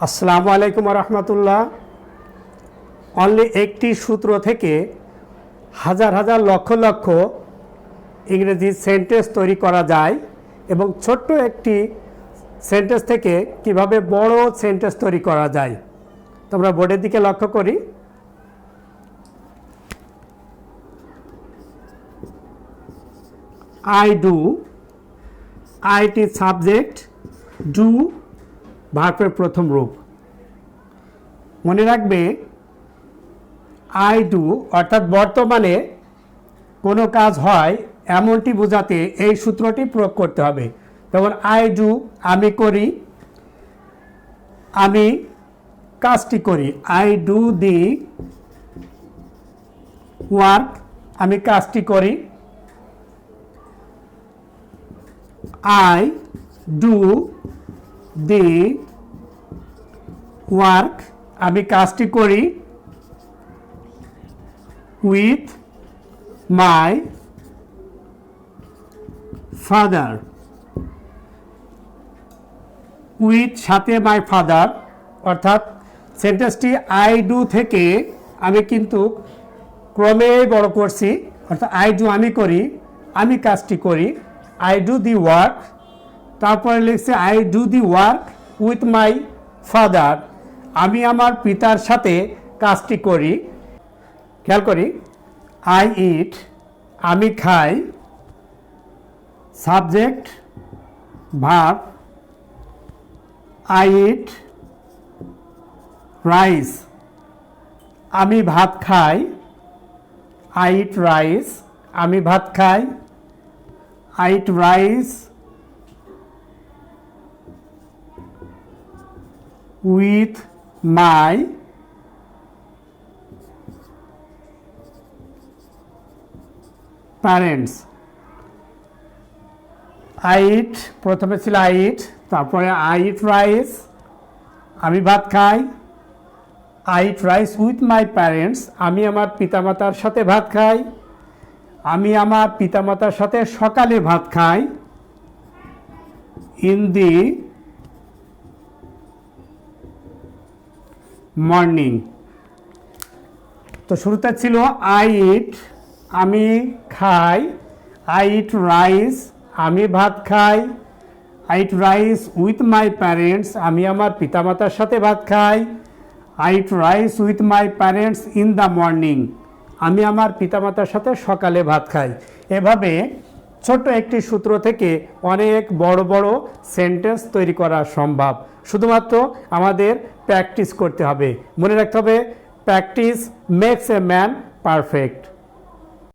আসসালামু আলাইকুম রহমতুল্লাহ। অনলি একটি সূত্র থেকে হাজার হাজার লক্ষ লক্ষ ইংরেজি সেন্টেন্স তৈরি করা যায় এবং ছোট্ট একটি সেন্টেন্স থেকে কিভাবে বড় সেন্টেন্স তৈরি করা যায়। তোমরা বোর্ডের দিকে লক্ষ্য করি। I do, IT subject, do ভার্বের প্রথম রূপ। মনে রাখবে আই ডু অর্থাৎ বর্তমানে কোনো কাজ হয় এমনটি বোঝাতে এই সূত্রটি প্রয়োগ করতে হবে। যেমন আই ডু আমি করি, আমি কাজটি করি। আই ডু দি ওয়ার্ক, আমি কাজটি করি। আই ডু দি ওয়ার্ক, আমি কাজটি করি উইথ মাই ফাদার। উইথ সাথে মাই ফাদার, অর্থাৎ সেন্টেন্সটি আই ডু থেকে আমি কিন্তু ক্রমে বড় করছি। অর্থাৎ আই ডু আমি করি, আমি কাজটি করি। আই ডু দি ওয়ার্ক, তারপরে লিখছে I do the work with my father, আমি আমার পিতার সাথে কাজটি করি। খেয়াল করি, আই ইট আমি খাই, subject verb, I eat rice আমি ভাত খাই। আই ইট রাইস আমি ভাত খাই। I eat rice with my parents. I eat প্রথমে ছিল আই ইট, তারপরে আই ইট রাইস আমি ভাত খাই। I eat rice with my parents আমি আমার পিতামাতার সাথে ভাত খাই। আমি আমার পিতামাতার সাথে সকালে ভাত খাই। In the morning. তো শুরুতে ছিল আই ইট আমি খাই। আই ইট রাইস আমি ভাত খাই। I eat rice with my parents আমি আমার পিতামাতার সাথে ভাত খাই। I eat rice with my parents in the morning আমি আমার পিতামাতার সাথে সকালে ভাত খাই। এভাবে ছোট্ট একটি সূত্র থেকে অনেক বড় বড় সেন্টেন্স তৈরি করা সম্ভব। শুধুমাত্র আমাদের প্র্যাকটিস করতে হবে। মনে রাখতে হবে, practice makes a man perfect.